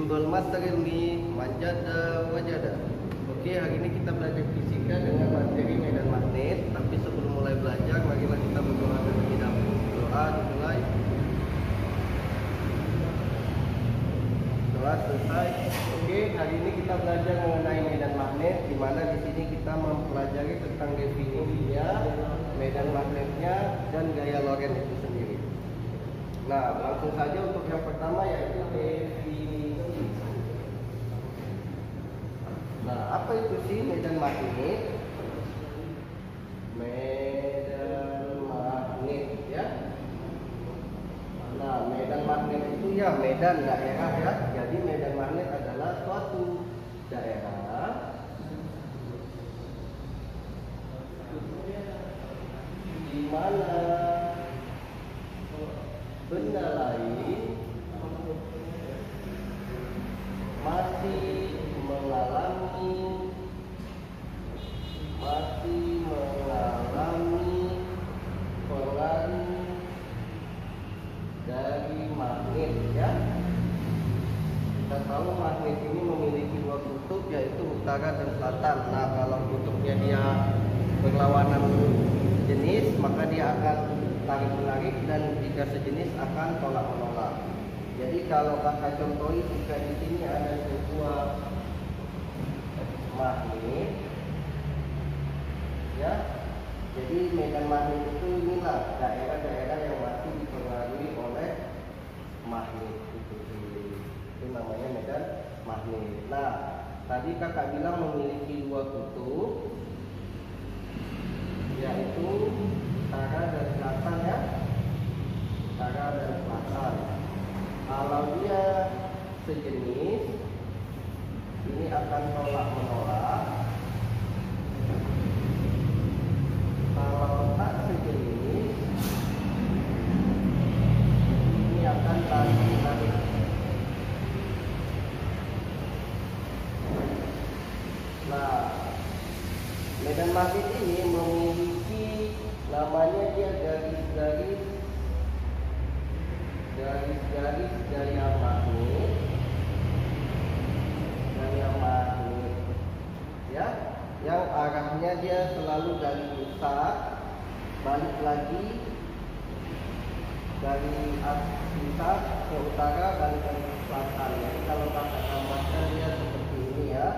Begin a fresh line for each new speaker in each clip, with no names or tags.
Simbol materi manjada wajada. Oke, hari ini kita belajar fisika dengan materi medan magnet. Tapi sebelum mulai belajar, marilah kita berdoa terlebih dahulu. Doa dimulai. Doa selesai. Oke, hari ini kita belajar mengenai medan magnet, di mana di sini kita mempelajari tentang definisinya, medan magnetnya, dan gaya Lorentz itu sendiri. Nah, langsung saja untuk yang pertama yaitu definisi. Nah, apa itu sih medan magnet? Medan magnet ya. Nah, medan magnet itu ya medan daerah ya. Jadi medan magnet adalah suatu daerah di mana benda lain masih mengalami pengaruh dari magnet ya. Kita tahu magnet ini memiliki dua kutub, yaitu utara dan selatan. Nah, kalau kutubnya dia berlawanan jenis, maka dia akan tarik menarik, dan jika sejenis akan tolak menolak. Jadi kalau kakak contohi, jika di sini ada sebuah magnet ya, jadi medan magnet itu inilah daerah-daerah yang masih dipengaruhi oleh magnet itu namanya medan magnet. Nah, tadi kakak bilang memiliki dua kutub, yaitu utara dan selatan ya, utara dan selatan. Kalau dia sejenis, ini akan tolak menolak. Kalau tak sejenis, ini akan tarik menarik. Nah, medan magnet ini memiliki namanya dia garis-garis gaya magnet ya, yang arahnya dia selalu dari pusat balik lagi dari pusat ke utara, balik ke selatan. Jadi kalau kakak tambahkan dia seperti ini ya.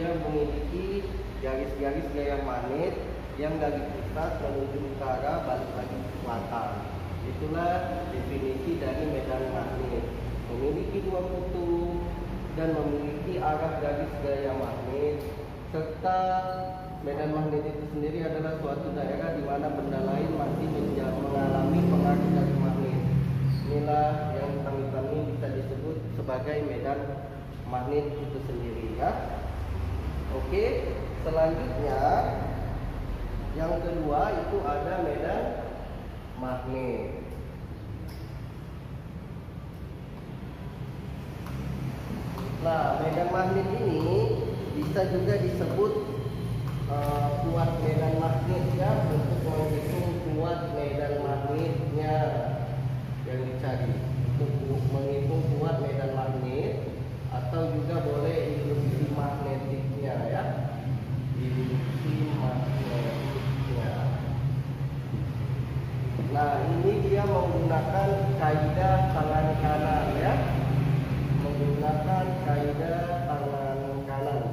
Memiliki garis-garis gaya magnet yang dari pusat menuju utara balik lagi ke selatan. Itulah definisi dari medan magnet. Memiliki dua kutub dan memiliki arah garis gaya magnet, serta medan magnet itu sendiri adalah suatu daerah di mana benda lain masih mengalami pengaruh dari magnet. Inilah yang kami bisa disebut sebagai medan magnet itu sendiri ya. Oke, selanjutnya yang kedua itu ada medan magnet. Nah, medan magnet ini bisa juga disebut kuat medan magnet ya, untuk menghitung kuat medan magnetnya yang dicari. Untuk menghitung kuat medan magnet, atau juga boleh induksi magnetiknya ya, induksi magnetiknya. Nah, ini dia menggunakan kaidah tangan kanan ya, menggunakan kaidah tangan kanan.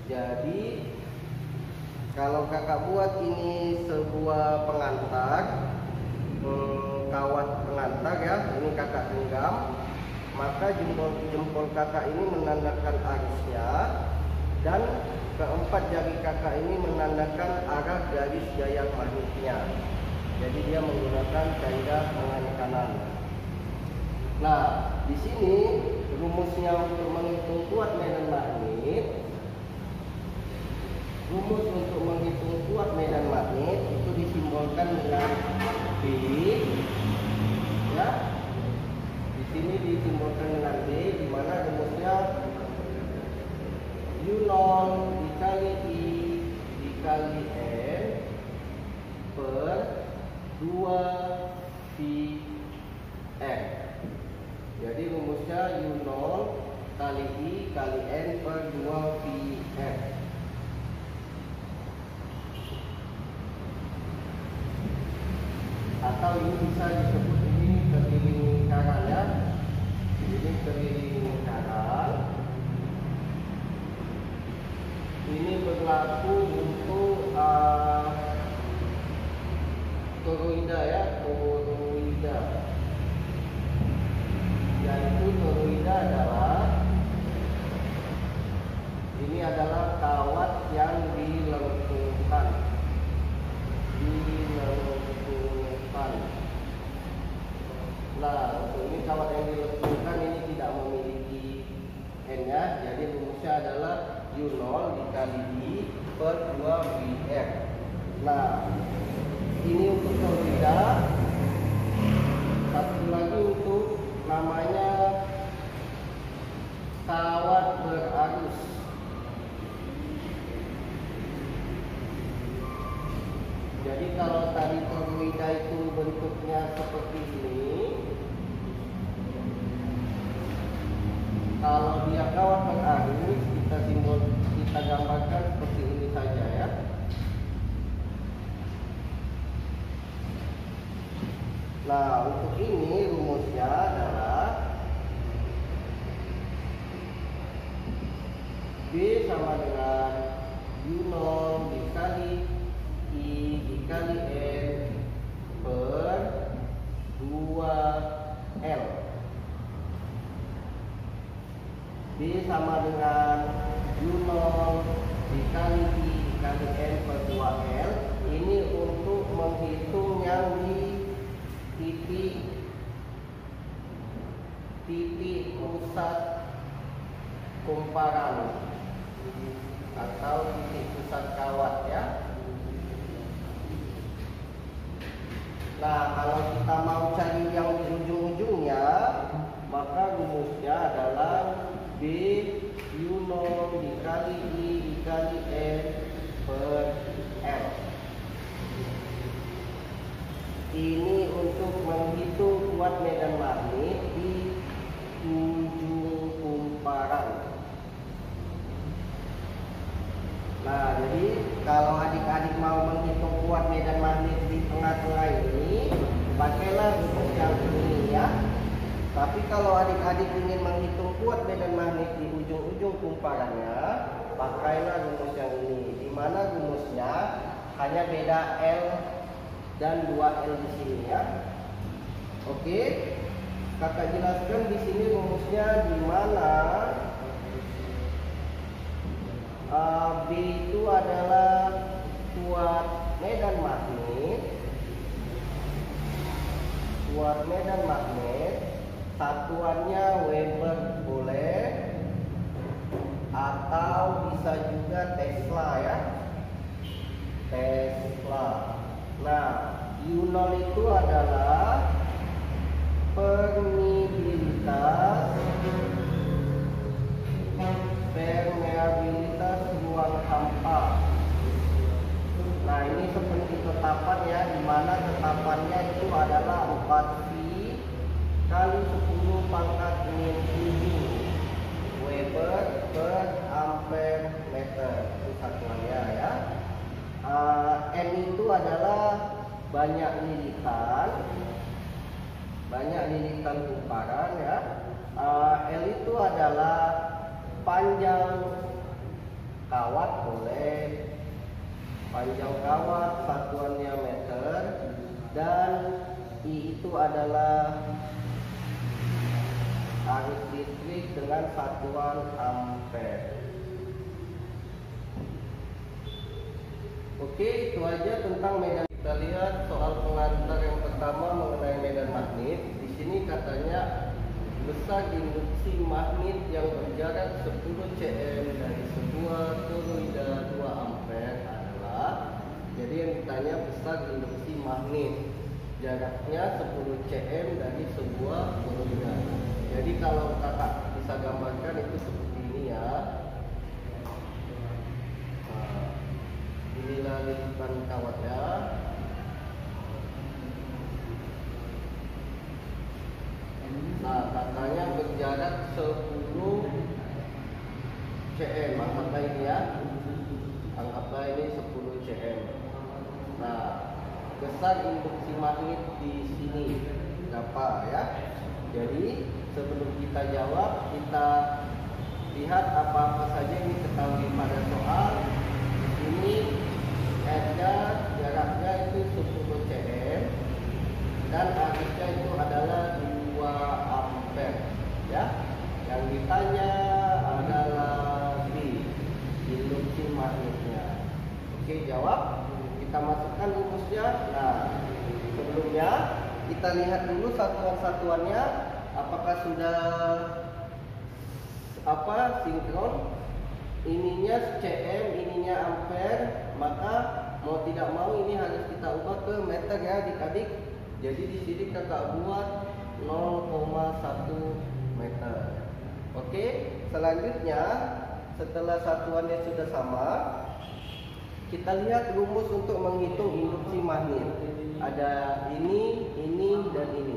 Jadi kalau kakak buat ini sebuah pengantar, kawat pengantar ya, ini kakak genggam, maka jempol kakak ini menandakan arusnya, dan keempat jari kakak ini menandakan arah garis gaya magnetnya. Jadi dia menggunakan kaidah tangan kanan. Nah, di sini rumusnya untuk menghitung kuat medan magnet. Rumus untuk menghitung kuat medan magnet itu disimbolkan dengan B, ya. Di sini disimbolkan dengan B, di mana rumusnya U0 dikali I dikali N per 2Vn. Jadi rumusnya U0 kali I kali N per 2Vn. Atau ini bisa disebut ini keliling lingkaran, ya. Ini keliling lingkaran. Ini berlaku untuk toroida, ya, toroida. Yaitu toroida adalah ini adalah kawat yang dilengkungkan. Nah, untuk ini kawat yang dilengkungkan ini tidak memiliki N, ya. Jadi rumusnya adalah U0 dikali I per 2Vn. Nah, ini untuk toroida. Satu lagi untuk namanya kawat berarus. Jadi kalau tadi toroida itu bentuknya seperti ini, kalau dia kawat berarus, kita gambarkan seperti ini saja, ya. Nah, untuk ini rumusnya adalah B sama dengan U0 dikali I dikali N per 2L. B sama dengan U0 dikali I dikali N per 2L. Ini untuk menghitung yang di titik pusat kumparan atau titik pusat kawat, ya. Nah, kalau kita mau cari yang di ujung-ujungnya, maka rumusnya adalah B U0 dikali I dikali N per L. Ini untuk menghitung kuat medan magnet di ujung kumparan. Nah, jadi kalau adik-adik mau menghitung kuat medan magnet di tengah-tengah ini, pakailah rumus yang ini, ya. Tapi kalau adik-adik ingin menghitung kuat medan magnet di ujung-ujung kumparannya, pakailah rumus yang ini. Di mana rumusnya hanya beda L dan 2L di sini, ya. Oke. Kakak jelaskan di sini rumusnya di mana B itu adalah kuat medan magnet. Kuat medan magnet satuannya Weber boleh, atau bisa juga Tesla, ya. Tesla. Nah, U0 itu adalah permeabilitas ruang hampa. Nah, ini seperti tetapan, ya, di mana tetapannya itu adalah 4V kali 10 pangkat min 7 Weber per ampere meter. Itu satuannya, ya. N itu adalah banyak lilitan kumparan, ya. L itu adalah panjang kawat, boleh. Panjang kawat satuannya meter, dan I itu adalah arus listrik dengan satuan ampere. Oke, itu aja tentang medan. Kita lihat soal pengantar yang pertama mengenai medan magnet. Di sini katanya besar induksi magnet yang berjarak 10 cm dari sebuah toroida 2 ampere adalah, jadi yang ditanya besar induksi magnet jaraknya 10 cm dari sebuah toroida. Jadi kalau kakak bisa gambarkan itu seperti ini ya. Inilah lilitan kawatnya. Nah, katanya berjarak 10 cm. Anggaplah ini ya. Anggaplah ini 10 cm. Nah, besar induksi magnet di sini berapa ya? Jadi sebelum kita jawab, kita lihat apa-apa saja yang diketahui pada soal. Ini R-nya jaraknya itu 10 cm dan arusnya itu adalah 2 ampere ya. Yang ditanya adalah B, induksi magnetnya. Oke, jawab. Kita masukkan rumusnya. Nah, sebelumnya kita lihat dulu satuan-satuannya apakah sudah sinkron. Ininya cm, ininya ampere, maka mau tidak mau ini harus kita ubah ke meter ya adik-adik. Jadi di sini kakak buat 0,1 meter. Oke, selanjutnya setelah satuannya sudah sama, kita lihat rumus untuk menghitung induksi magnet. Ada ini, dan ini.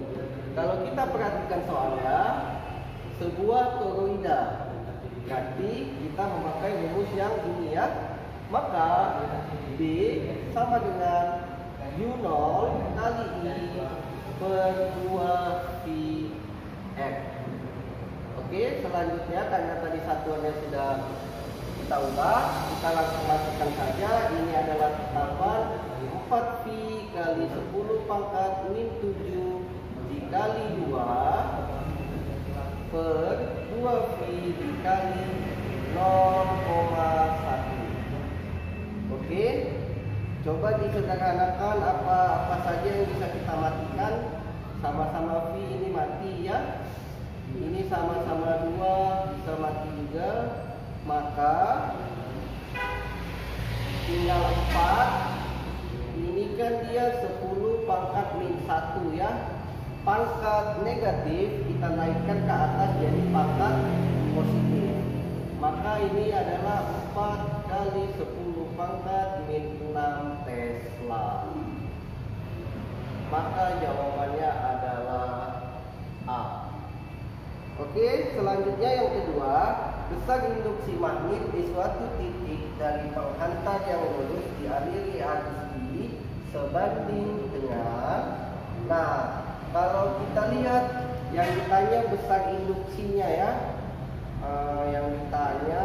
Kalau kita perhatikan soalnya, sebuah toroida, berarti kita memakai rumus yang ini ya. Maka B sama dengan U0 kali I per 2πx. Oke, selanjutnya karena tadi satuannya sudah kita ubah, kita langsung masukkan saja. Ini adalah tetapan 4π kali 10 pangkat min 7 dikali 2 per 2π dikali 0,1. Oke, coba disederhanakan apa saja yang bisa kita matikan. Sama-sama V ini mati ya. Ini sama-sama 2 bisa mati juga. Maka tinggal 4. Ini kan dia 10 pangkat min 1 ya. Pangkat negatif kita naikkan ke atas jadi pangkat positif. Maka ini adalah 4 kali 10 pangkat min 6 Tesla. Maka jawabannya adalah A. Oke, selanjutnya yang kedua, besar induksi magnet di suatu titik dari penghantar yang lurus dialiri arus I sebanding dengan. Nah, kalau kita lihat yang ditanya besar induksinya ya, yang ditanya,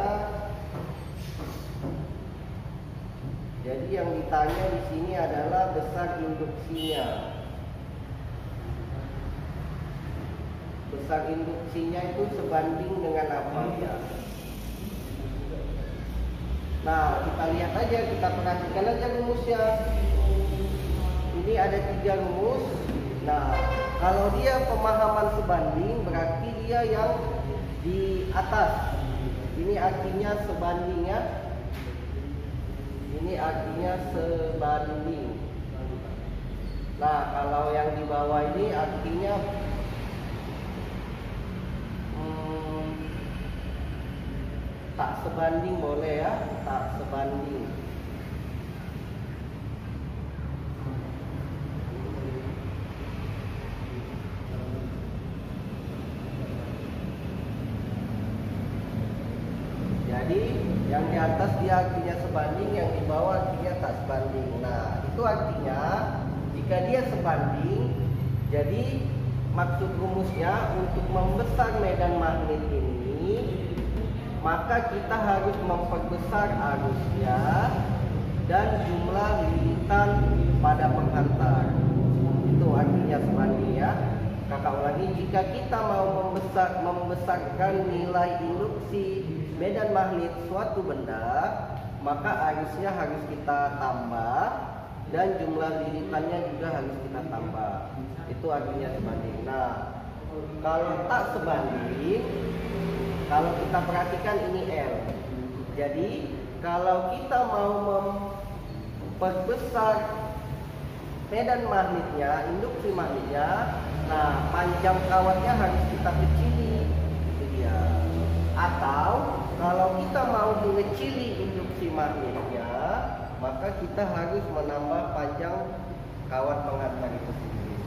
jadi yang ditanya di sini adalah besar induksinya. Besar induksinya itu sebanding dengan apa ya? Nah, kita lihat aja, kita perhatikan aja rumusnya. Ini ada 3 rumus. Nah, kalau dia pemahaman sebanding berarti dia yang di atas. Ini artinya sebanding ya. Ini artinya sebanding. Nah, kalau yang di bawah ini artinya tak sebanding, boleh ya, tak sebanding. Jadi yang di atas dia artinya sebanding, yang di bawah artinya tak sebanding. Nah, itu artinya jika dia sebanding, jadi maksud rumusnya untuk membesar medan magnet ini, maka kita harus memperbesar arusnya dan jumlah lilitan pada penghantar. Itu artinya sebanding ya. Kakak ulangi, jika kita mau membesarkan nilai induksi medan magnet suatu benda, maka arusnya harus kita tambah dan jumlah lilitannya juga harus kita tambah. Itu artinya sebanding. Nah, Kalau tak sebanding, kalau kita perhatikan ini L. Jadi kalau kita mau memperbesar medan magnetnya, induksi magnetnya, nah panjang kawatnya harus kita kecili, itu dia. Atau kalau kita mau mengecili induksi magnetnya, maka kita harus menambah panjang kawat penghantar itu sendiri.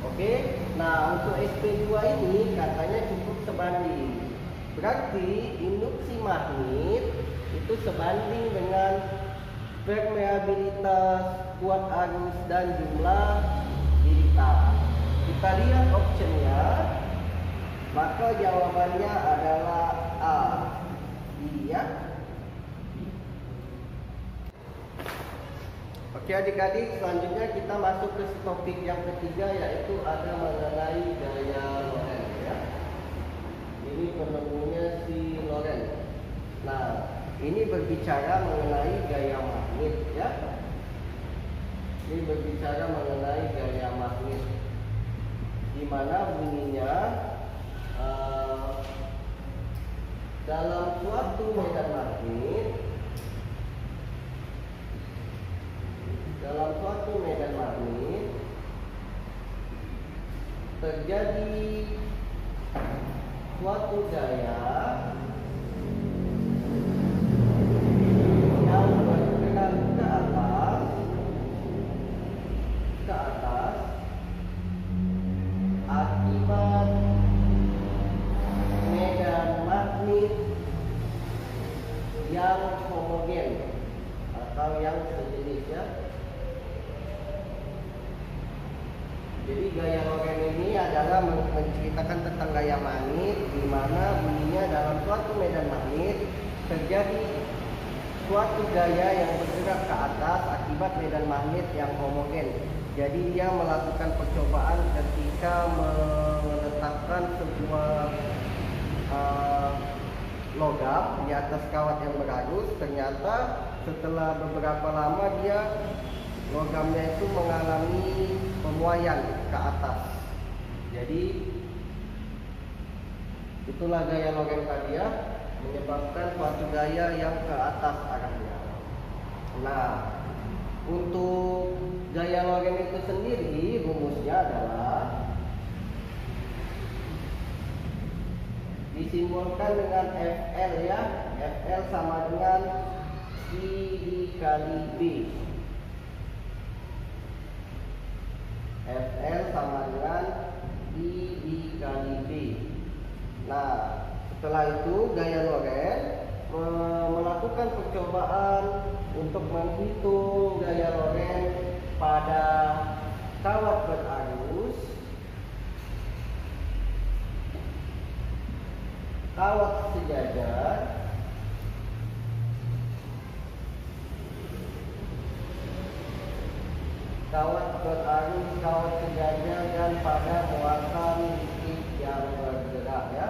Oke, nah untuk SP2 ini katanya cukup sebanding. Berarti induksi magnet itu sebanding dengan permeabilitas, kuat arus, dan jumlah lintah. Kita lihat optionnya, maka jawabannya adalah A. Iya. Oke adik-adik, selanjutnya kita masuk ke topik yang ketiga, yaitu ada mengenai gaya Lorentz ya. Ini penemunya si Lorentz. Nah, ini berbicara mengenai gaya magnet ya. Ini berbicara mengenai gaya magnet, di mana bunyinya dalam suatu medan magnet, terjadi suatu gaya yang bergerak ke atas akibat medan magnet yang homogen atau yang sejenis ya. Jadi gaya Lorentz ini adalah menceritakan tentang gaya magnet, di mana bunyinya dalam suatu medan magnet terjadi suatu gaya yang bergerak ke atas akibat medan magnet yang homogen. Jadi dia melakukan percobaan ketika meletakkan sebuah logam di atas kawat yang berarus. Ternyata setelah beberapa lama logamnya itu mengalami pemuaian ke atas. Jadi itulah gaya Lorentz tadi ya, menyebabkan suatu gaya yang ke atas arahnya. Nah, untuk gaya Lorentz itu sendiri rumusnya adalah disimbolkan dengan FL ya. FL sama dengan I dikali B. FL sama dengan I dikali B. Nah, setelah itu gaya Lorentz melakukan percobaan untuk menghitung gaya Lorentz pada kawat berarus, kawat sejajar, kawat berarus, kawat sejajar, dan pada muatan listrik yang bergerak ya.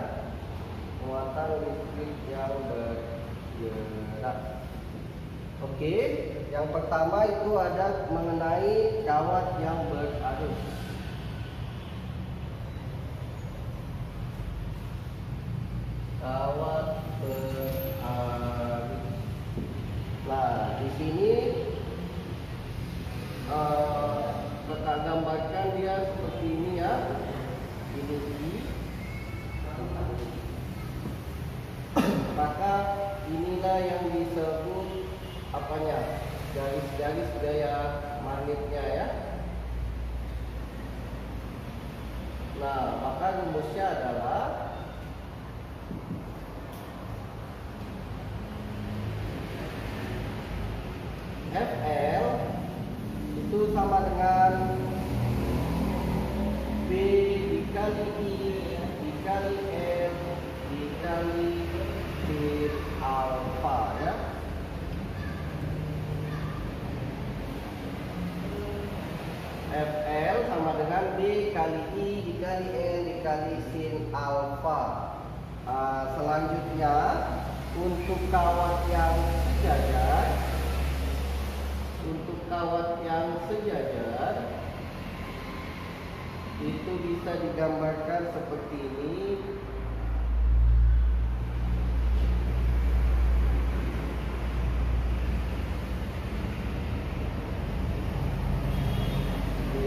Muatan listrik yang bergerak. Oke, yang pertama itu ada mengenai kawat yang berarus. Kawat berarus. Nah, di sini kita gambarkan dia seperti ini ya. Ini maka inilah yang disebut apanya, garis-garis gaya magnetnya ya. Nah, maka rumusnya adalah FL itu sama dengan B dikali I dikali M dikali B alfa ya. FL sama dengan B kali I dikali N dikali sin alfa. Selanjutnya untuk kawat yang sejajar, itu bisa digambarkan seperti ini.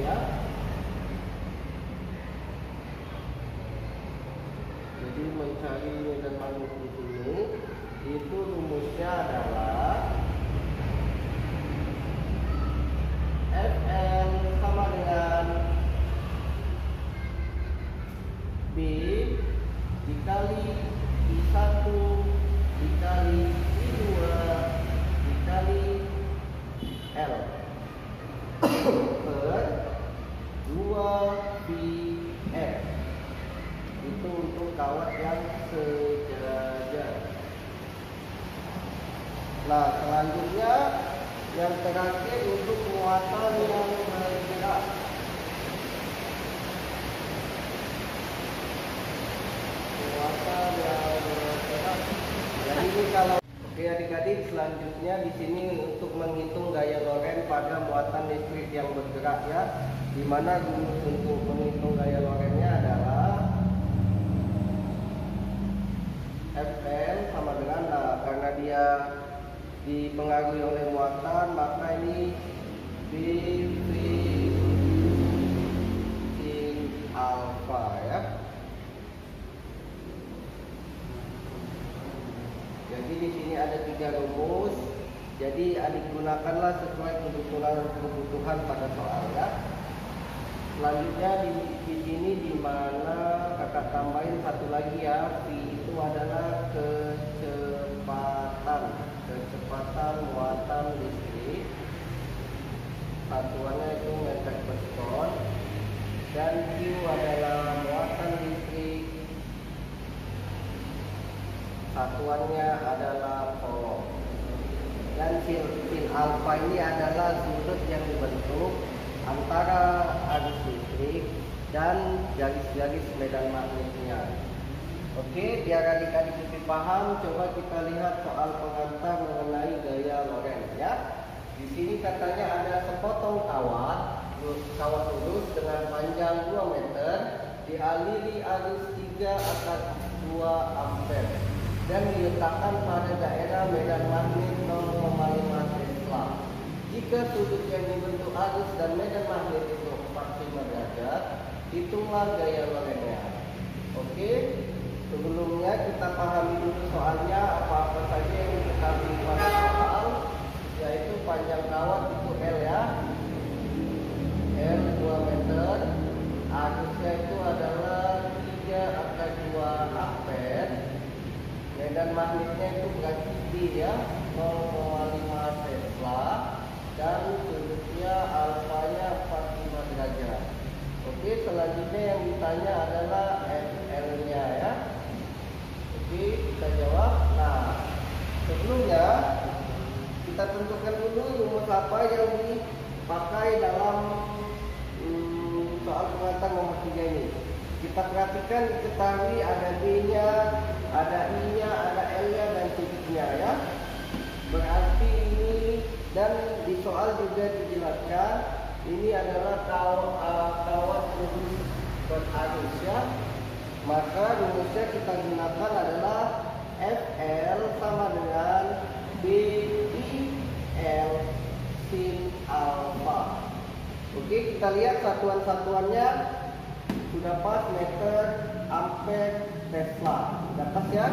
Ya. Jadi mencari medan magnet di sini itu rumusnya adalah Fn sama dengan B dikali I1 dikali I2 dikali L per 2Vn. Itu untuk kawat yang sejajar. Nah, selanjutnya yang terakhir untuk muatan yang bergerak. Muatan yang bergerak. Jadi ini kalau oke adik-adik, selanjutnya di sini untuk menghitung gaya Lorentz pada muatan listrik yang bergerak ya. Di mana rumus untuk menghitung gaya Lorentz-nya adalah Fn sama dengan karena dia dipengaruhi oleh muatan, maka ini B sin alfa ya. Jadi di sini ada 3 rumus. Jadi adik gunakanlah sesuai kebutuhan pada soal ya. Selanjutnya di sini di mana kakak tambahin satu lagi ya, V itu adalah kecepatan muatan listrik. Satuannya itu meter per sekon, dan Q adalah muatan listrik. Satuannya adalah kolom. Dan sin alfa ini adalah sudut yang dibentuk antara arus listrik dan garis-garis medan magnetnya. Oke, biar adik-adik lebih paham, coba kita lihat soal pengantar mengenai gaya Lorentz ya. Di sini katanya ada sepotong kawat lurus dengan panjang 2 meter dialiri arus 3/2 ampere dan diletakkan pada daerah medan magnet 0,5 Tesla. Jika sudut yang dibentuk arus dan medan magnet itu 45 derajat, hitunglah gaya Lorentz-nya. Oke, sebelumnya kita pahami dulu soalnya apa-apa saja yang diketahui pada soal, yaitu panjang kawat itu L ya. L 2 meter, arusnya itu adalah 3/2 ampere. Medan magnetnya itu berarti B ya, 0,5 Tesla, dan sudutnya alfanya 45 derajat. Oke, selanjutnya yang ditanya adalah FL-nya ya. Oke, kita jawab. Nah, sebelumnya kita tentukan dulu rumus apa yang dipakai dalam soal pengantar nomor 3 ini. Kita perhatikan, diketahui ada B-nya, ada I-nya, ada L-nya, dan sudutnya ya. Berarti ini, dan di soal juga dijelaskan, ini adalah kawat lurus berarus ya. Maka rumusnya kita gunakan adalah FL sama dengan BIL sin alfa. Oke, kita lihat satuan-satuannya sudah pas, meter, ampere, Tesla. Sudah pas ya.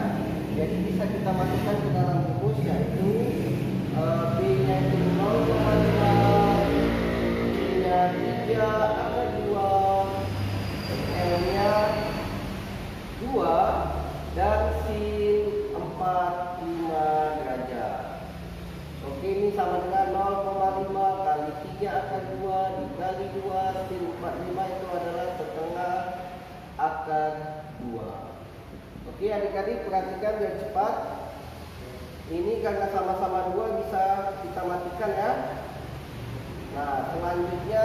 Jadi bisa kita masukkan ke dalam rumus, yaitu B-nya itu 0,5, I-nya 3/2, L-nya 2, dan sin 45 derajat. Oke, ini sama dengan 0,5 kali 3/2 dikali 2 sin 45 itu adalah setengah akar 2. Oke adik-adik, perhatikan biar cepat. Ini karena sama-sama 2 bisa kita matikan ya. Nah, selanjutnya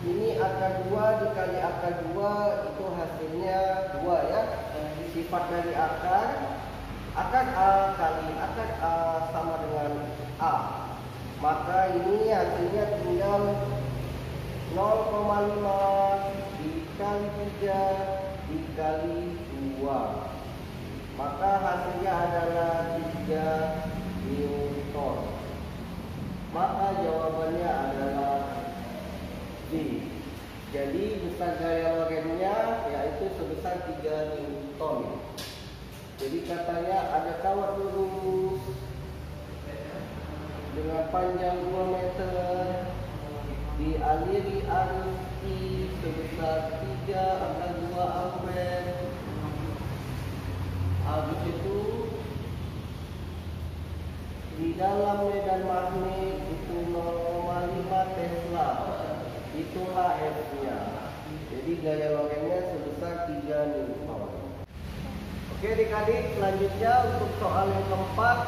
ini akar 2 dikali akar 2 itu hasilnya 2 ya. Sifat dari akar A kali akar A sama dengan A. Maka ini hasilnya tinggal 0,5 dikali dikali 3 dikali 2. Maka hasilnya adalah 3 Newton. Maka jawabannya adalah D. Jadi besar gaya lorennya yaitu sebesar 3 Newton. Jadi katanya ada kawat lurus dengan panjang 2 meter dialiri arus I sebesar 3/2 ampere. Habis itu di dalam medan magnet itu 0,5 Tesla. Itulah F-nya. Jadi gaya lorennya sebesar 3 Newton. Oke adik-adik, selanjutnya untuk soal yang keempat,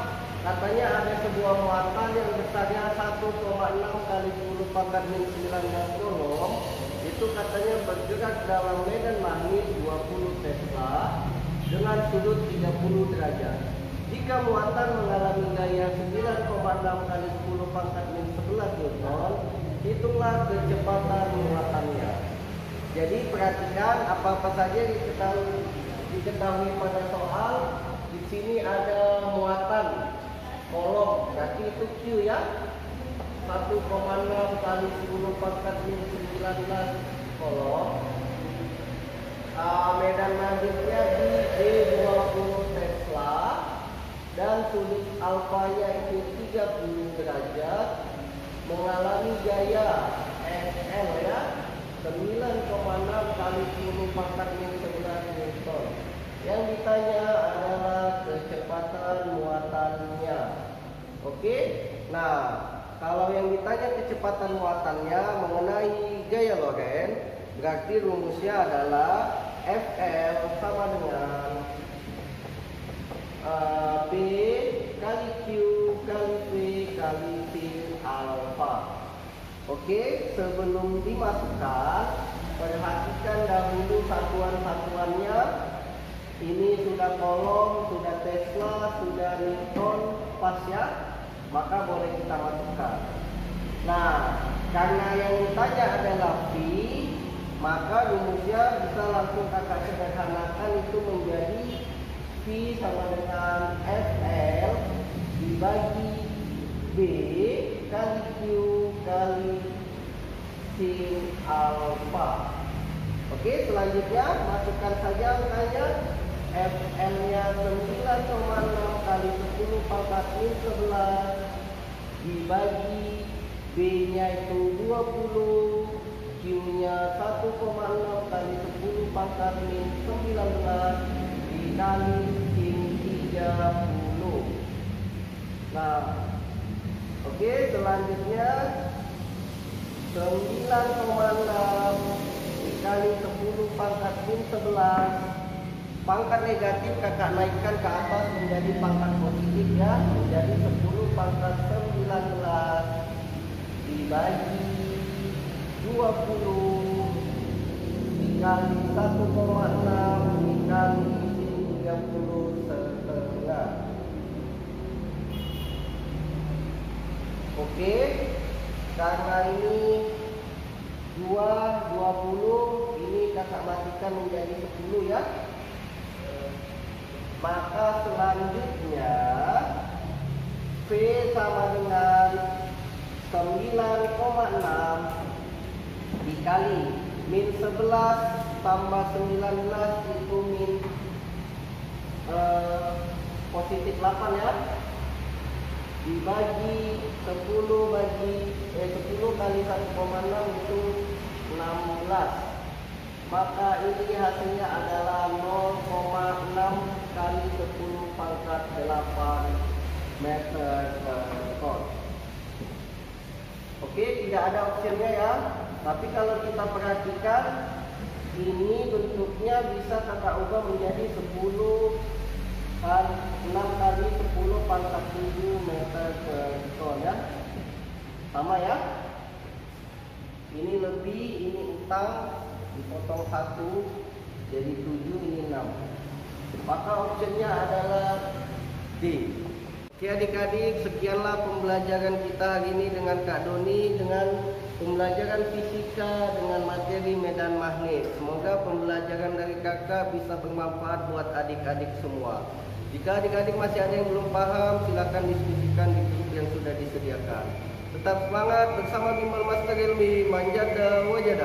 katanya ada sebuah muatan yang besarnya 1,6 kali 10 pangkat min 19 coulomb. Itu katanya bergerak dalam medan magnet 20 Tesla dengan sudut 30 derajat. Jika muatan mengalami gaya 9,6 kali 10 pangkat min 11 Newton, hitunglah kecepatan muatannya. Jadi perhatikan apa-apa saja diketahui pada soal. Di sini ada muatan kolom, berarti itu Q ya. 1,6 kali 10 pangkat min 19 kolom. Medan magnetnya di D20 Tesla dan sudut alfanya itu 30 derajat, mengalami gaya SL ya 9,6 kali 10 pangkat min 11 Newton. Yang ditanya adalah kecepatan muatannya. Oke. Nah, kalau yang ditanya kecepatan muatannya mengenai gaya loren, berarti rumusnya adalah FL sama dengan B kali Q kali V kali sin alfa. Oke, sebelum dimasukkan, perhatikan dahulu satuan-satuannya. Ini sudah kolom, sudah Tesla, sudah Newton, pas ya. Maka boleh kita masukkan. Nah, karena yang ditanya adalah V, maka rumusnya bisa langsung kakak sederhanakan itu menjadi V sama dengan FL dibagi B kali Q kali sin alfa. Oke, selanjutnya masukkan saja angkanya. FL-nya 9,6 kali 10 pangkat min 11 dibagi B-nya itu 20, Q-nya 1,6 kali 10 pangkat min 19 dikali sin 30. Nah, oke, selanjutnya 9,6 dikali 10 pangkat min 11. Pangkat negatif kakak naikkan ke atas menjadi pangkat positif ya, menjadi 10 pangkat 19 dibagi 20 dikali 1,6 dikali 30 setengah. Oke, karena ini 20 ini kakak matikan menjadi 10 ya. Maka selanjutnya V sama dengan 9,6 dikali min 11 tambah 19 itu min positif 8 ya, dibagi 10 kali 1,6 itu 16. Maka ini hasilnya adalah 0,6 kali 10 pangkat 8 meter per. Oke, tidak ada opsinya ya. Tapi kalau kita perhatikan, ini bentuknya bisa kakak ubah menjadi 10 kali 6 kali 10 pangkat 7 meter per ton ya. Sama ya. Ini lebih, ini utang, dipotong 1 jadi 7, ini 6. Maka opsinya adalah D. Oke adik-adik, sekianlah pembelajaran kita hari ini dengan Kak Doni dengan pembelajaran fisika dengan materi medan magnet. Semoga pembelajaran dari kakak bisa bermanfaat buat adik-adik semua. Jika adik-adik masih ada yang belum paham, silakan diskusikan di grup yang sudah disediakan. Tetap semangat bersama Bimbel Master Ilmi Manjada Wajada.